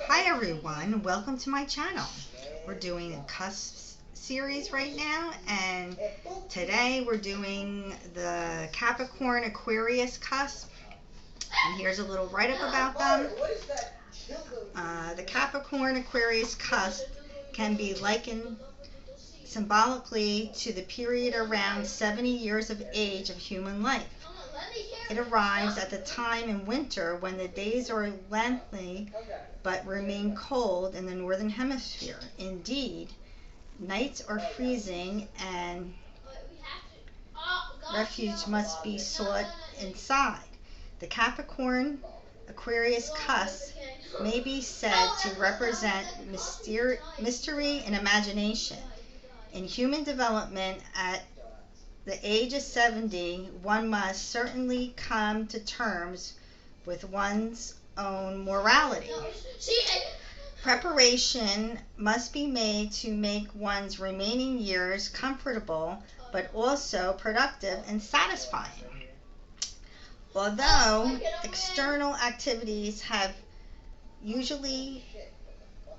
Hi everyone, welcome to my channel. We're doing a cusp series right now, and today we're doing the Capricorn-Aquarius Cusp, and here's a little write-up about them. The Capricorn-Aquarius Cusp can be likened symbolically to the period around 70 years of age of human life. It arrives at the time in winter when the days are lengthy but remain cold in the northern hemisphere. Indeed, nights are freezing and refuge must be sought inside. The Capricorn Aquarius Cusp may be said to represent mystery and imagination. In human development, at the age of 70, one must certainly come to terms with one's own morality. Preparation must be made to make one's remaining years comfortable, but also productive and satisfying. Although external activities have usually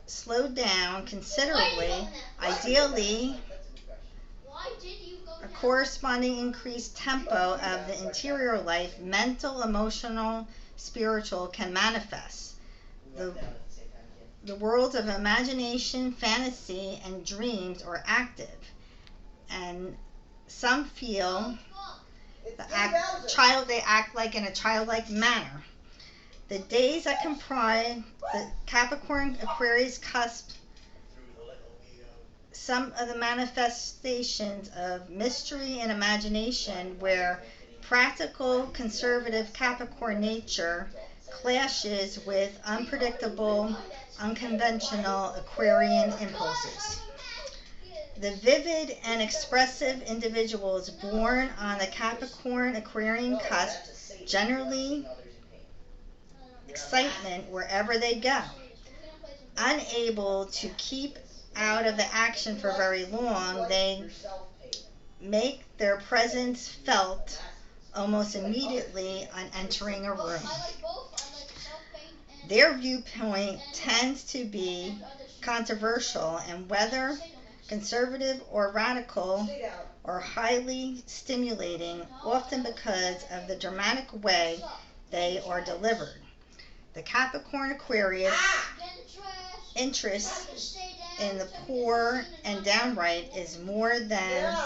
slowed down considerably, ideally, a corresponding increased tempo of the interior life, mental, emotional, spiritual, can manifest. The worlds of imagination, fantasy, and dreams are active, and some feel they act like in a childlike manner. The days that comprise the Capricorn Aquarius Cusp, some of the manifestations of mystery and imagination, where practical conservative Capricorn nature clashes with unpredictable, unconventional Aquarian impulses. The vivid and expressive individuals born on the Capricorn Aquarian Cusp generally excitement wherever they go. Unable to keep out of the action for very long, they make their presence felt almost immediately on entering a room. Their viewpoint tends to be controversial, and whether conservative or radical, or highly stimulating, often because of the dramatic way they are delivered. The Capricorn Aquarius interest in the poor and downright is more than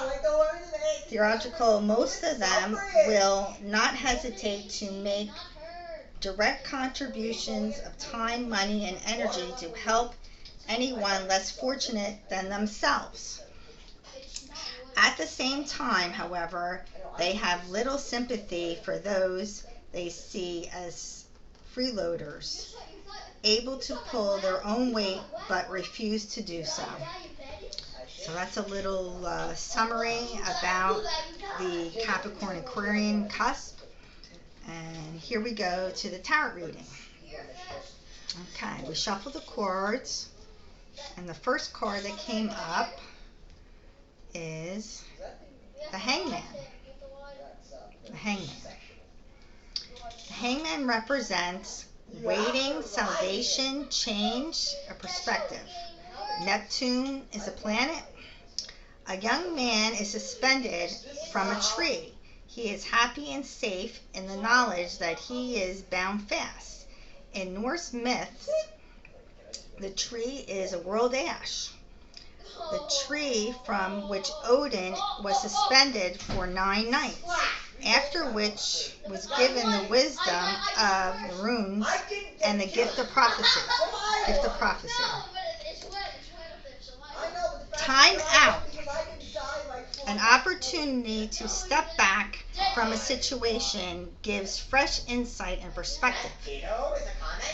theatrical. Most of them will not hesitate to make direct contributions of time, money, and energy to help anyone less fortunate than themselves. At the same time, however, they have little sympathy for those they see as freeloaders, able to pull their own weight but refuse to do so. So that's a little summary about the Capricorn Aquarian Cusp. And here we go to the tarot reading. Okay, we shuffle the cards, and the first card that came up is the Hangman. The Hangman. The Hangman represents waiting, salvation, change, a perspective. Neptune is a planet. A young man is suspended from a tree. He is happy and safe in the knowledge that he is bound fast. In Norse myths, the tree is a world ash, the tree from which Odin was suspended for 9 nights, after which was given the wisdom of the runes and the gift of prophecy. Time out. An opportunity to step back from a situation gives fresh insight and perspective.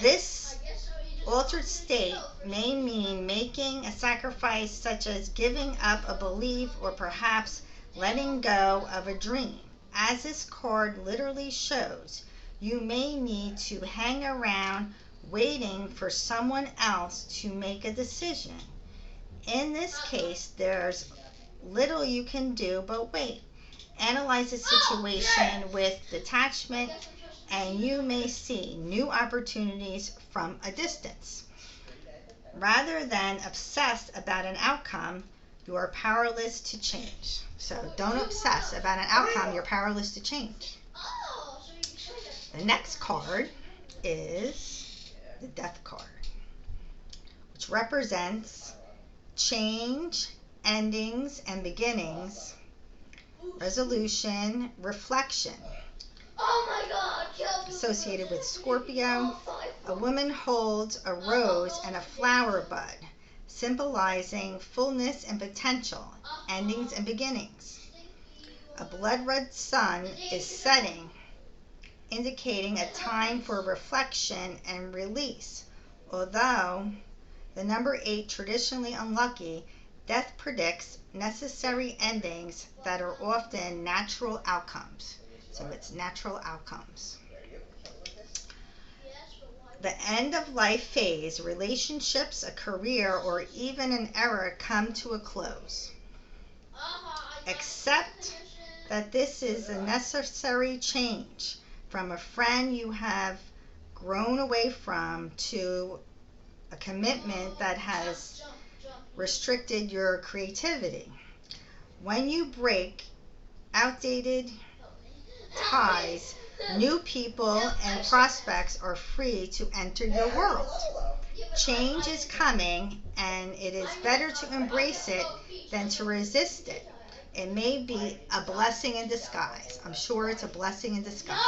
This altered state may mean making a sacrifice, such as giving up a belief or perhaps letting go of a dream. As this card literally shows, you may need to hang around waiting for someone else to make a decision. In this case, there's little you can do but wait. Analyze the situation with detachment, and you may see new opportunities from a distance. Rather than obsess about an outcome, you are powerless to change. So don't obsess about an outcome, you're powerless to change. The next card is the Death card, which represents change, endings, and beginnings, resolution, reflection. Associated with Scorpio, a woman holds a rose and a flower bud, symbolizing fullness and potential, endings and beginnings. A blood red sun is setting, indicating a time for reflection and release. Although the number 8 traditionally unlucky, death predicts necessary endings that are often natural outcomes. So it's natural outcomes. The end of life phase, relationships, a career, or even an era come to a close. Accept that this is a necessary change from a friend you have grown away from to a commitment that has restricted your creativity. When you break outdated ties, new people and prospects are free to enter your world. Change is coming, and it is better to embrace it than to resist it. It may be a blessing in disguise. I'm sure it's a blessing in disguise.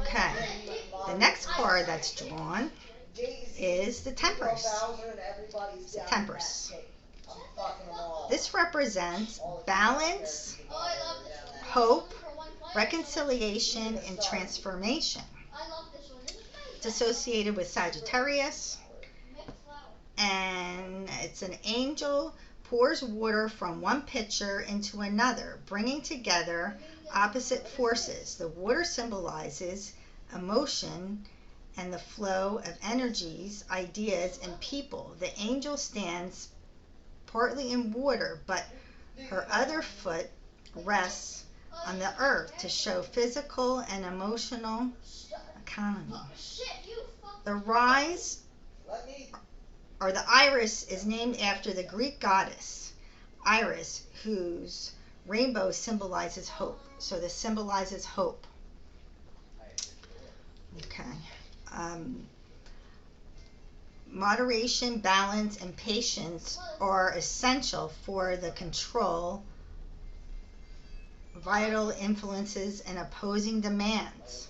Okay. The next card that's drawn is the Temperance. It's the Temperance. This represents balance, hope, reconciliation, and transformation. It's associated with Sagittarius, and it's an angel pours water from one pitcher into another, bringing together opposite forces. The water symbolizes emotion and the flow of energies, ideas, and people. The angel stands partly in water, but her other foot rests on the earth to show physical and emotional economy. The rise, or the iris, is named after the Greek goddess Iris, whose rainbow symbolizes hope. So this symbolizes hope. Okay. Moderation, balance, and patience are essential for the control, vital influences, and opposing demands.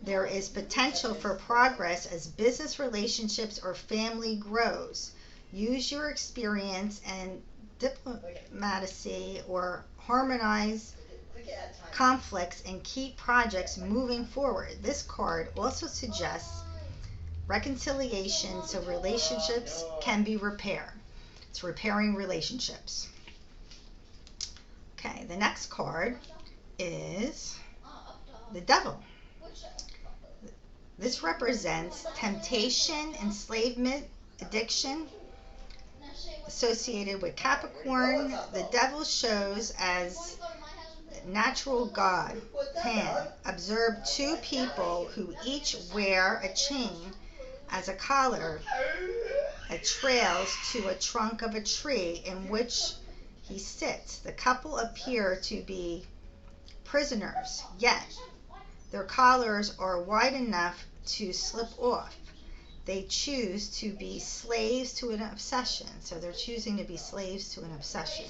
There is potential for progress as business relationships or family grows. Use your experience and diplomacy or harmonize conflicts and keep projects moving forward. This card also suggests reconciliation so relationships can be repaired. It's repairing relationships. Okay, the next card is the Devil. This represents temptation, enslavement, addiction. Associated with Capricorn, the Devil shows as natural god Pan. Observe two people who each wear a chain as a collar that trails to a trunk of a tree in which he sits. The couple appear to be prisoners, yet their collars are wide enough to slip off. They choose to be slaves to an obsession. So they're choosing to be slaves to an obsession.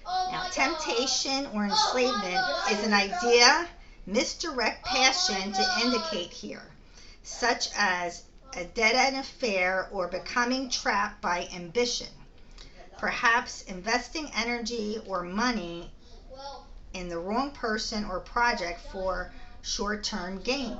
Now, temptation or enslavement is an idea, misdirect passion to indicate here, such as a dead-end affair or becoming trapped by ambition. Perhaps investing energy or money in the wrong person or project for short-term gain.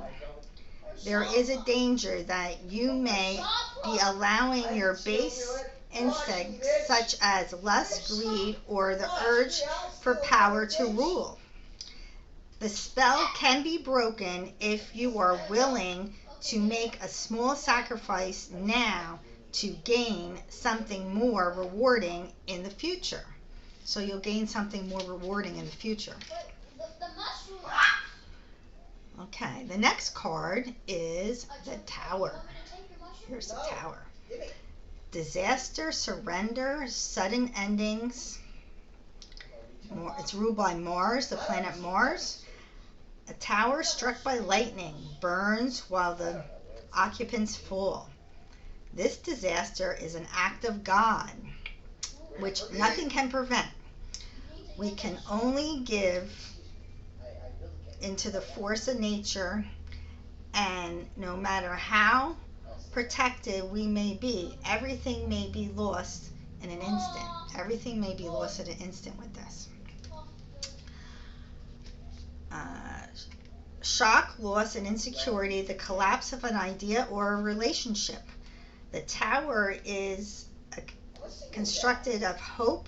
There is a danger that you may be allowing your base instincts such as lust, greed, or the urge for power to rule. The spell can be broken if you are willing to make a small sacrifice now to gain something more rewarding in the future. So you'll gain something more rewarding in the future. Okay, the next card is the Tower. Here's the Tower. Disaster, surrender, sudden endings. It's ruled by Mars, the planet Mars. A tower struck by lightning burns while the occupants fall. This disaster is an act of God, which nothing can prevent. We can only give into the force of nature, and no matter how protected we may be, everything may be lost in an instant. Everything may be lost in an instant with this. Shock, loss, and insecurity, the collapse of an idea or a relationship. The Tower is constructed of hope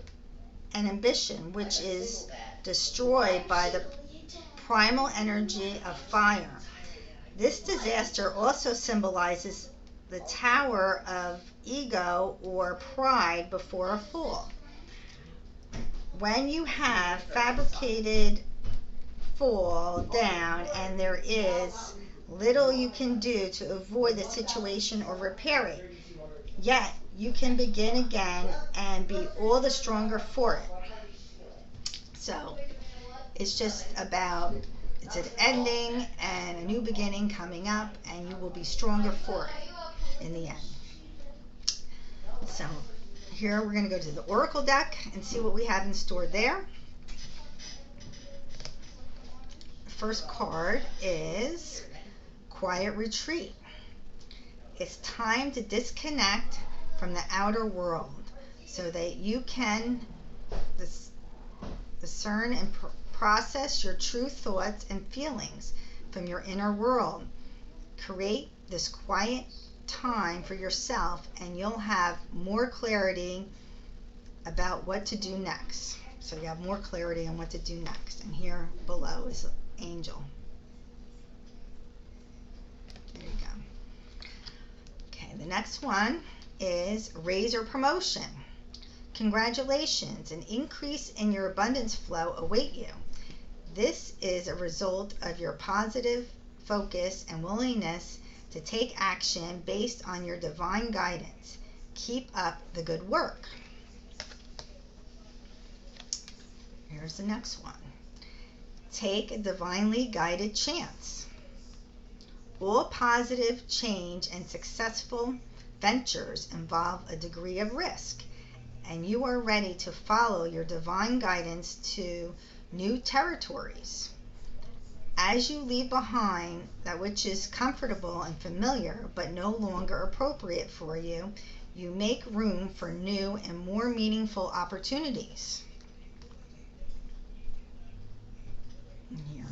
and ambition, which is destroyed by the primal energy of fire. This disaster also symbolizes the tower of ego or pride before a fall. When you have fabricated fall down and there is little you can do to avoid the situation or repair it, yet you can begin again and be all the stronger for it. So it's just about, it's an ending and a new beginning coming up, and you will be stronger for it in the end. So here we're going to go to the Oracle deck and see what we have in store there. First card is Quiet Retreat. It's time to disconnect from the outer world so that you can discern and process your true thoughts and feelings from your inner world. Create this quiet time for yourself and you'll have more clarity about what to do next. So you have more clarity on what to do next. And here below is Angel. There you go. Okay, the next one is Raise or Promotion. Congratulations, an increase in your abundance flow await you. This is a result of your positive focus and willingness to take action based on your divine guidance. Keep up the good work. Here's the next one. Take a divinely guided chance. All positive change and successful ventures involve a degree of risk, and you are ready to follow your divine guidance to new territories. As you leave behind that which is comfortable and familiar but no longer appropriate for you, you make room for new and more meaningful opportunities. And here,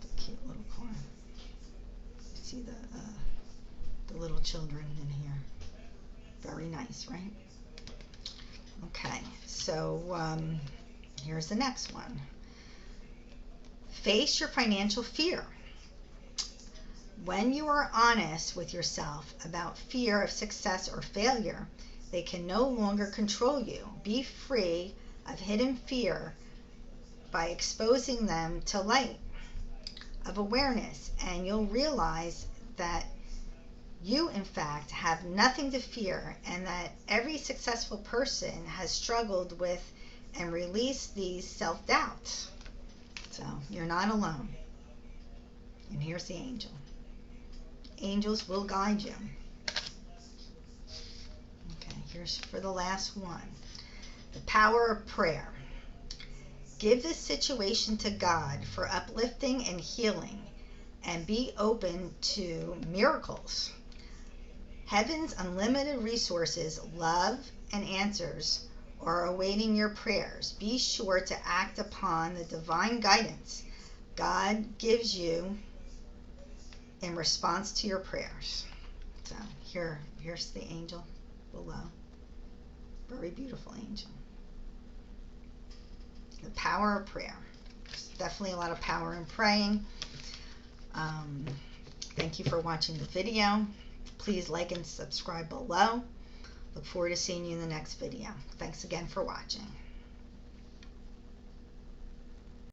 the cute little corn. You see the little children in here. Very nice, right? Okay, so here's the next one. Face your financial fear. When you are honest with yourself about fear of success or failure, they can no longer control you. Be free of hidden fear by exposing them to light of awareness, and you'll realize that you, in fact, have nothing to fear, and that every successful person has struggled with and released these self-doubts. So you're not alone. And here's the angel. Angels will guide you. Okay, here's for the last one. The power of prayer. Give this situation to God for uplifting and healing, and be open to miracles. Heaven's unlimited resources, love, and answers are awaiting your prayers. Be sure to act upon the divine guidance God gives you in response to your prayers. So here's the angel below. Very beautiful angel. The power of prayer. There's definitely a lot of power in praying. Thank you for watching the video. Please like and subscribe below. Look forward to seeing you in the next video. Thanks again for watching.